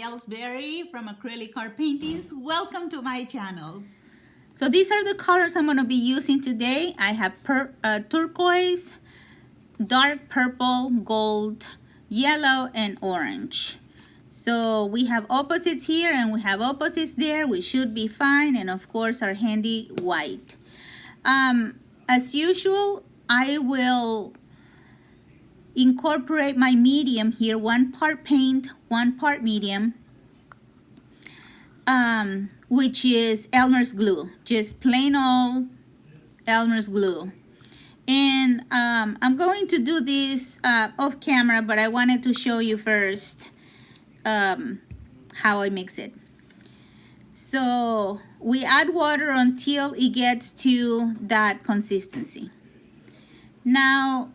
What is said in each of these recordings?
Ellsbury from Acrylic Art Paintings. Welcome to my channel. So these are the colors I'm going to be using today. I have turquoise, dark purple, gold, yellow, and orange. So we have opposites here and we have opposites there. We should be fine. And of course our handy white. As usual, I will incorporate my medium here, 1 part paint, 1 part medium, which is Elmer's glue, just plain old Elmer's glue. And I'm going to do this off camera, but I wanted to show you first how I mix it. So we add water until it gets to that consistency. Now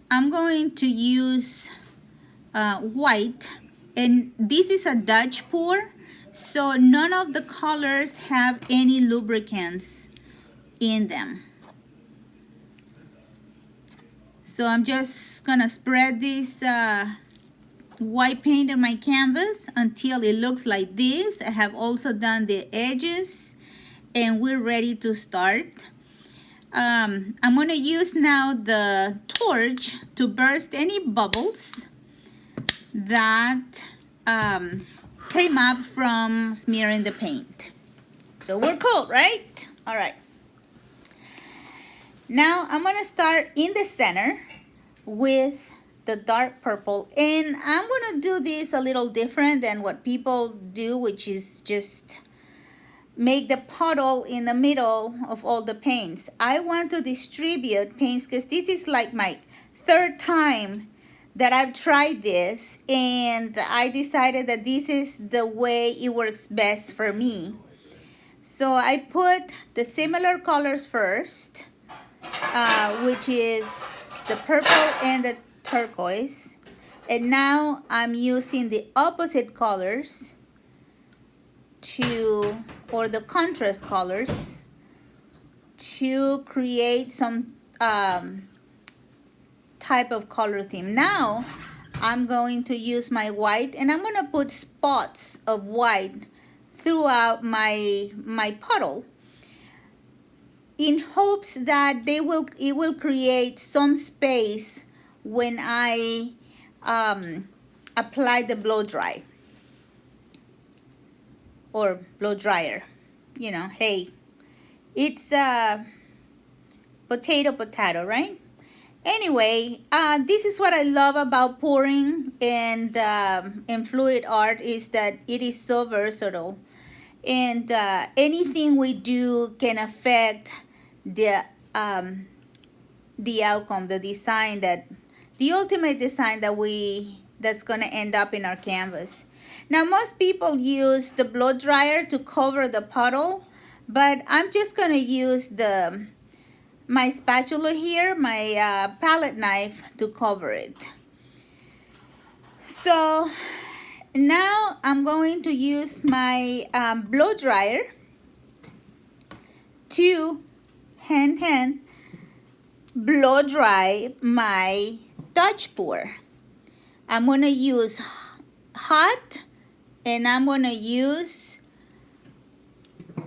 I'm going to use white, and this is a Dutch pour, so none of the colors have any lubricants in them. So I'm just gonna spread this white paint on my canvas until it looks like this. I have also done the edges and we're ready to start. I'm going to use now the torch to burst any bubbles that came up from smearing the paint. So we're cool, right? All right. Now I'm going to start in the center with the dark purple, and I'm going to do this a little different than what people do, which is just make the puddle in the middle of all the paints. I want to distribute paints because this is like my 3rd time that I've tried this, and I decided that this is the way it works best for me. So I put the similar colors first, which is the purple and the turquoise, and now I'm using the opposite colors or the contrast colors to create some type of color theme. Now I'm going to use my white, and I'm going to put spots of white throughout my puddle in hopes that it will create some space when I apply the blow dry or blow dryer. You know, hey, it's potato, right? Anyway, this is what I love about pouring and fluid art, is that it is so versatile, and anything we do can affect the outcome, the design, the ultimate design that's going to end up in our canvas. Now, most people use the blow dryer to cover the puddle, but I'm just going to use my spatula here, my palette knife, to cover it. So now I'm going to use my blow dryer to hand blow dry my Dutch pour. I'm going to use hot, and I'm going to use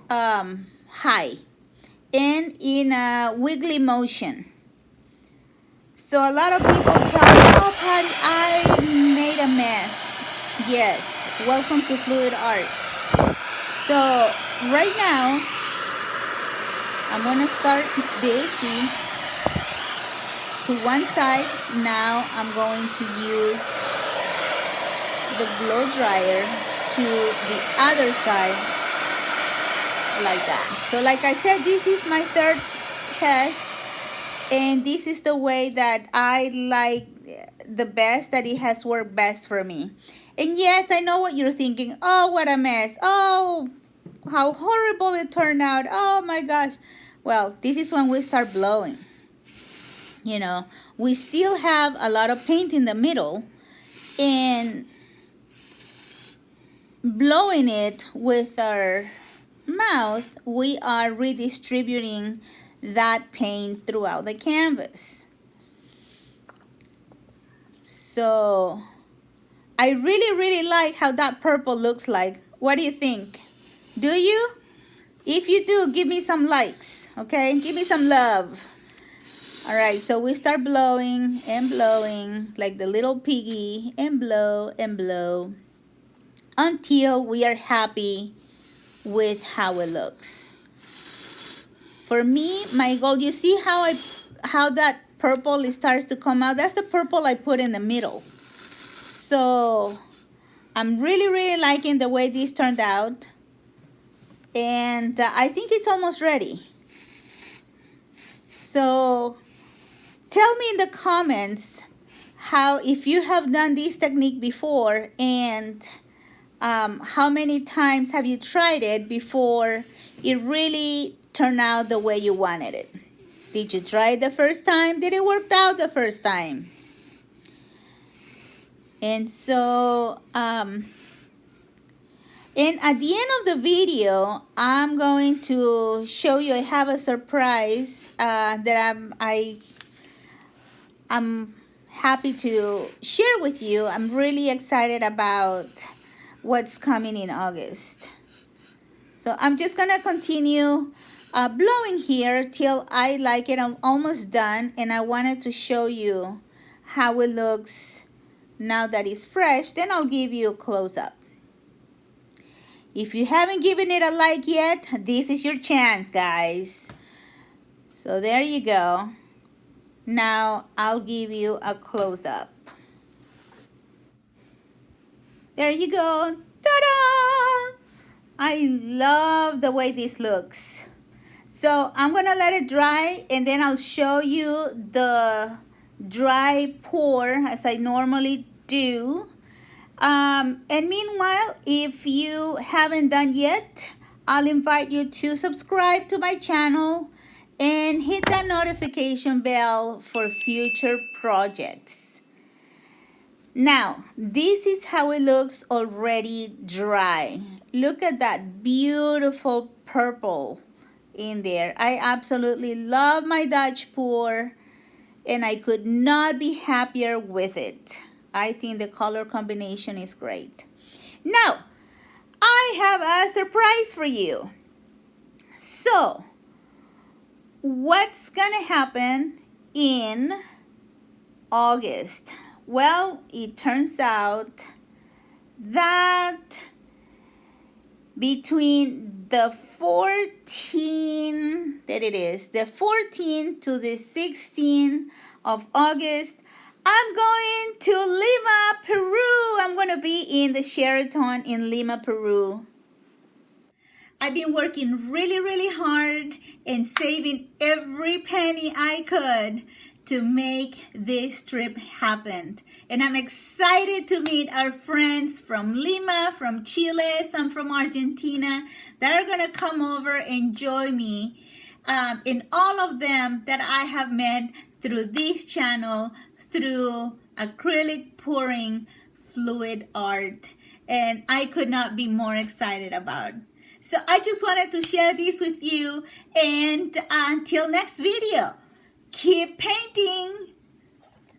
high, and in a wiggly motion. So a lot of people tell me, oh Patty, I made a mess. Yes, welcome to fluid art. So right now I'm going to start this, see, to one side. Now I'm going to use the blow dryer to the other side, like that. So like I said, this is my 3rd test, and this is the way that I like the best, that it has worked best for me. And yes, I know what you're thinking. Oh, what a mess. Oh, how horrible it turned out. Oh my gosh. Well, this is when we start blowing. You know, we still have a lot of paint in the middle, and blowing it with our mouth, we are redistributing that paint throughout the canvas. So I really, really like how that purple looks like. What do you think? Do you? If you do, give me some likes, okay? Give me some love. All right, so we start blowing and blowing like the little piggy, and blow until we are happy with how it looks. For me, my goal, you see how that purple starts to come out? That's the purple I put in the middle. So I'm really, really liking the way this turned out. And I think it's almost ready. So tell me in the comments if you have done this technique before, and how many times have you tried it before it really turned out the way you wanted it. Did you try it the first time? Did it work out the first time? And so and at the end of the video, I'm going to show you, I have a surprise that I'm happy to share with you. I'm really excited about what's coming in August. So I'm just gonna continue blowing here till I like it. I'm almost done, and I wanted to show you how it looks now that it's fresh. Then I'll give you a close-up. If you haven't given it a like yet, this is your chance, guys. So there you go. Now I'll give you a close-up. There you go. Ta-da! I love the way this looks. So I'm gonna let it dry, and then I'll show you the dry pour as I normally do. And meanwhile, if you haven't done yet, I'll invite you to subscribe to my channel and hit that notification bell for future projects. Now, this is how it looks already dry. Look at that beautiful purple in there. I absolutely love my Dutch pour, and I could not be happier with it. I think the color combination is great. Now, I have a surprise for you. So, what's gonna happen in August? Well, it turns out that between the 14 to the 16th of August, I'm going to Lima, Peru. I'm going to be in the Sheraton in Lima, Peru. I've been working really, really hard and saving every penny I could to make this trip happen. And I'm excited to meet our friends from Lima, from Chile, some from Argentina that are gonna come over and join me. And all of them that I have met through this channel, through acrylic pouring fluid art. And I could not be more excited about. So I just wanted to share this with you, and until next video, keep painting.